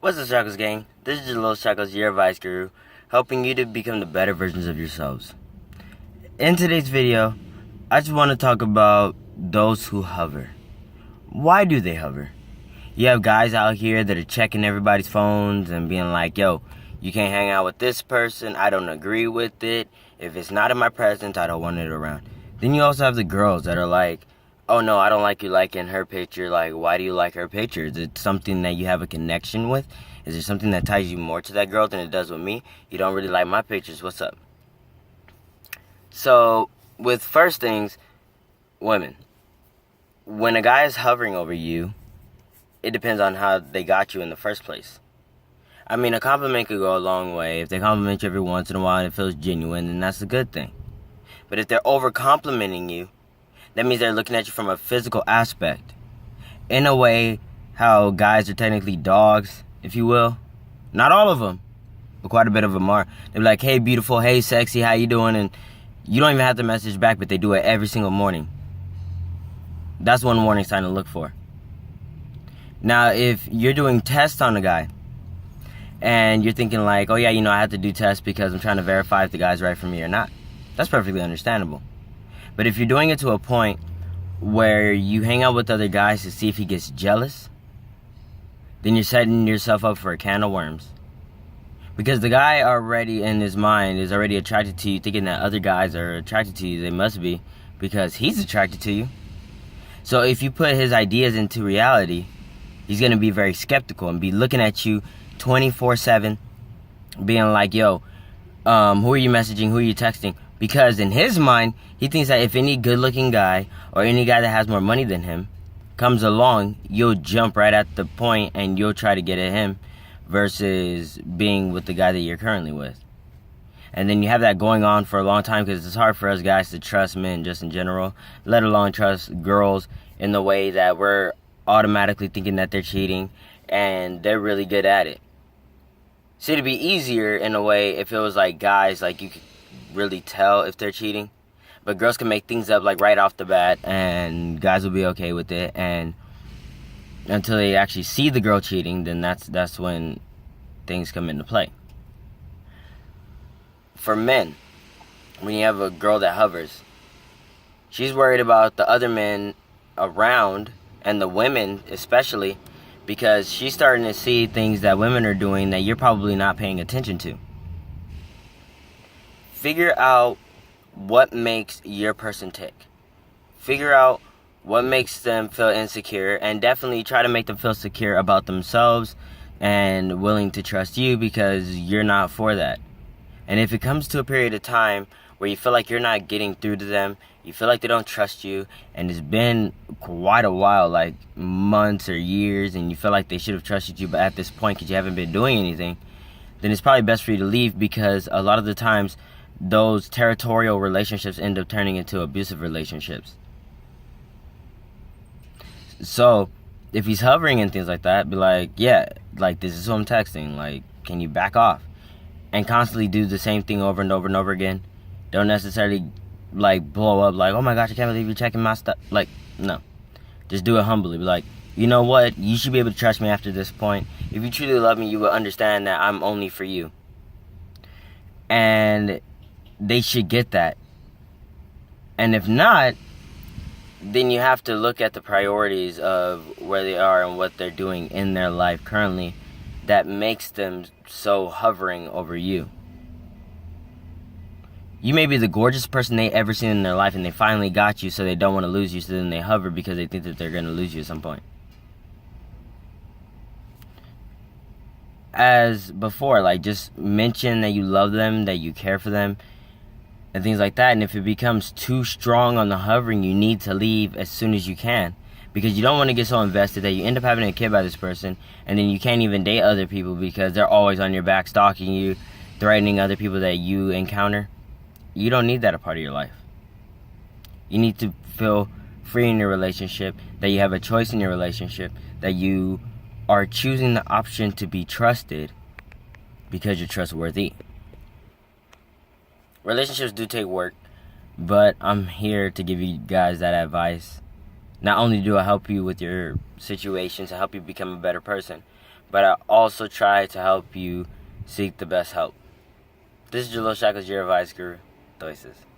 What's up, Shacklz gang? This is Jaleel Shacklz, your advice guru, helping you to become the better versions of yourselves. In today's video, I just want to talk about those who hover. Why do they hover? You have guys out here that are checking everybody's phones and being like, yo, you can't hang out with this person, I don't agree with it, if it's not in my presence, I don't want it around. Then you also have the girls that are like, oh no, I don't like you liking her picture. Like, why do you like her picture? Is it something that you have a connection with? Is it something that ties you more to that girl than it does with me? You don't really like my pictures, what's up? So, with first things, women. When a guy is hovering over you, it depends on how they got you in the first place. I mean, a compliment could go a long way. If they compliment you every once in a while and it feels genuine, then that's a good thing. But if they're over-complimenting you, that means they're looking at you from a physical aspect. In a way, how guys are technically dogs, if you will. Not all of them, but quite a bit of them are. They're like, hey, beautiful, hey, sexy, how you doing? And you don't even have to message back, but they do it every single morning. That's one warning sign to look for. Now, if you're doing tests on a guy, and you're thinking like, oh yeah, you know, I have to do tests because I'm trying to verify if the guy's right for me or not. That's perfectly understandable. But if you're doing it to a point where you hang out with other guys to see if he gets jealous, then you're setting yourself up for a can of worms. Because the guy already in his mind is already attracted to you, thinking that other guys are attracted to you. They must be, because he's attracted to you. So if you put his ideas into reality, he's going to be very skeptical and be looking at you 24/7, being like, yo, who are you messaging? Who are you texting? Because in his mind, he thinks that if any good-looking guy or any guy that has more money than him comes along, you'll jump right at the point and you'll try to get at him versus being with the guy that you're currently with. And then you have that going on for a long time because it's hard for us guys to trust men just in general, let alone trust girls in the way that we're automatically thinking that they're cheating and they're really good at it. See, it'd be easier in a way if it was like guys, like you could really tell if they're cheating, but girls can make things up like right off the bat and guys will be okay with it, and until they actually see the girl cheating, then that's when things come into play. For men, when you have a girl that hovers, she's worried about the other men around and the women especially, because she's starting to see things that women are doing that you're probably not paying attention to. Figure out what makes your person tick. Figure out what makes them feel insecure, and definitely try to make them feel secure about themselves and willing to trust you, because you're not for that. And if it comes to a period of time where you feel like you're not getting through to them, you feel like they don't trust you, and it's been quite a while, like months or years, and you feel like they should have trusted you, but at this point, because you haven't been doing anything, then it's probably best for you to leave, because a lot of the times, those territorial relationships end up turning into abusive relationships. So, if he's hovering and things like that, be like, yeah, like, this is who I'm texting, like, can you back off? And constantly do the same thing over and over and over again. Don't necessarily, like, blow up, like, oh my gosh, I can't believe you're checking my stuff. Like, no. Just do it humbly. Be like, you know what? You should be able to trust me after this point. If you truly love me, you will understand that I'm only for you. And they should get that. And if not, then you have to look at the priorities of where they are and what they're doing in their life currently that makes them so hovering over you. You may be the gorgeous person they ever seen in their life, and they finally got you, so they don't want to lose you, so then they hover because they think that they're going to lose you at some point. As before, like, just mention that you love them, that you care for them, and things like that. And if it becomes too strong on the hovering, you need to leave as soon as you can, because you don't want to get so invested that you end up having a kid by this person, and then you can't even date other people because they're always on your back, stalking you, threatening other people that you encounter. You don't need that a part of your life. You need to feel free in your relationship, that you have a choice in your relationship, that you are choosing the option to be trusted because you're trustworthy. Relationships do take work, but I'm here to give you guys that advice. Not only do I help you with your situations, I help you become a better person, but I also try to help you seek the best help. This is Jaleel Shacklz, your advice guru. Doices.